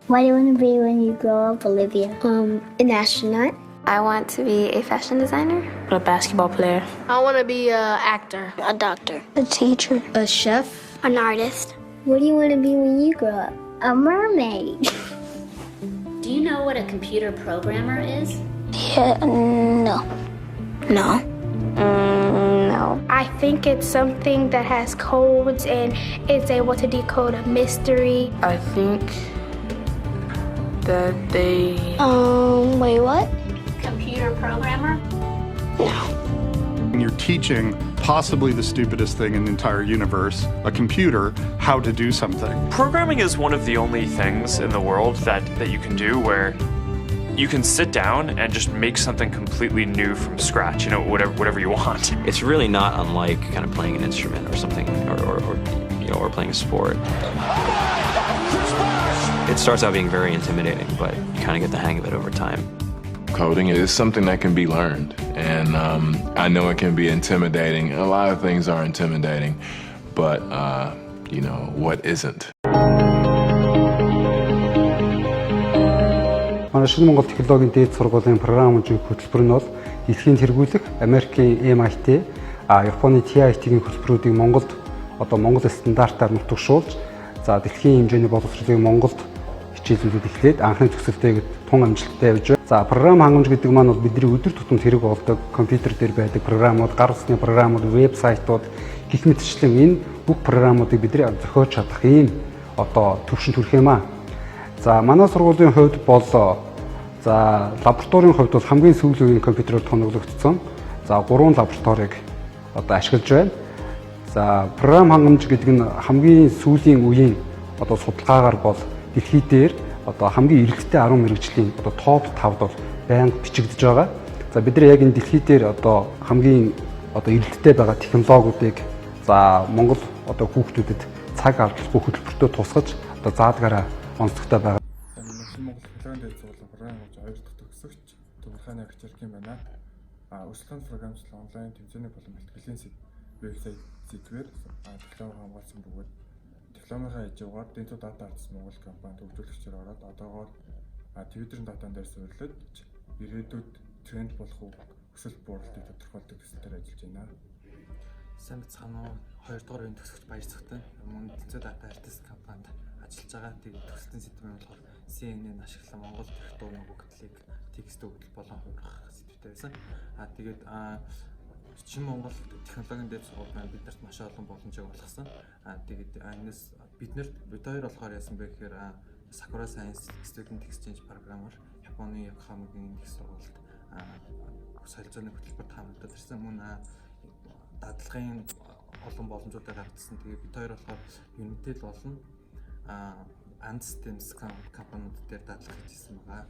What do you want to be when you grow up, Olivia? An astronaut. I want to be a fashion designer. A basketball player. I want to be an actor. A doctor. A teacher. A chef. An artist. What do you want to be when you grow up? A mermaid. Do you know what a computer programmer is? Yeah, no. No. No. I think it's something that has codes and is able to decode a mystery. I think that they... Wait, what? Computer programmer? You're teaching possibly the stupidest thing in the entire universe, a computer, how to do something. Programming is one of the only things in the world that you can do where you can sit down and just make something completely new from scratch, you know, whatever you want. It's really not unlike kind of playing an instrument or something, or playing a sport. It starts out being very intimidating, but you kind of get the hang of it over time. Coding is something that can be learned, and I know it can be intimidating. A lot of things are intimidating, but what isn't? Манай шинэ Монгол технологийн дээд сургуулийн програм хэмжээ хөтөлбөр нь бол дэлхийн тэргүүлэх Америкийн MIT, Японы TIT-ийн хөтөлбөрүүдийг Монголд Монгол стандартаар нутагшуулж, за дэлхийн хэмжээний боловсролыг Монголд хичээлүүд эхлээд анхны төгсөлтэй тун амжилттай явж байна. За програм хангамж гэдэг маань бол бидний өдөр тутамд хэрэг болдог компьютер дээр байдаг програмууд, гар утасны програмууд, вебсайтууд гэх мэтчлэн энэ бүх програмуудыг бидний зохиож чадах ийм төвшөнд хүрэх юм аа. За манай сургуулийн хувьд бол лабораторийн хувьд бол хамгийн сүүлийн үеийн компьютероор тоноглогдсон. За 3 лабораторийг ашиглаж байна. За програм хангамж гэдэг нь хамгийн сүүлийн үеийн судалгаагаар бол дэлхий дээр хамгийн эрэлттэй 10 мэргэжлийн топ 5-д бол байнга бичигдэж байгаа. За бид нар яг энэ дэлхий дээр хамгийн эрэлттэй байгаа технологиудыг Монгол хүүхдүүдэд цаг алдахгүй хөтөлбөртөө тусгаж заадгаараа онцлогтой байгаа. Монгол технологийн дээд сургуулийн програм хэмжээ 2 дахь төгсөгч Төвөрханы Агчирх юм байна. Өсөлтөнд програмчлал онлайн тэмцээний болон бэлтгэлийн вебсайт сэдвээр диплом хамгаалсан бөгөөд дипломынхаа хажуугаар Dento Data Arts Монгол компанид хөгжүүлэгчээр ороод одоогоор Twitter-ийн датан дээр суурилж ирээдүйд тренд болох өсөлт бууралтыг тодорхойлдог төсөлтөөр ажиллаж байна. Сайн бацхан уу 2 дугаар үеийн төгсөгч Баярцагтай мөн Dento Data Arts компанид ажиллаж байгаа. Тэгээд төсөлтийн сэдв нь болохоор CNN ашиглан Монгол дэх дууны өгөгдлийг текст өгдөл болон хувирах сэдвтэй байсан. Тэгээд Шинэ Монгол технологийн дээд сургууль биднэрт маш олон боломжийг олгосон. Тэгээд энэс бид хоёр болохоор яасан бэ гэхээр Sakura Science Student Exchange програмаар Японы Йокохамагийн их сургуульд солилцооны хөтөлбөрт хамрагдаад ирсэн. Мөн дадлагын олон боломжуудыг авчсан. Тэгээд бид хоёр болохоор Unitel болон Ant Systems компаниуд дээр дадлага хийжсэн байгаа.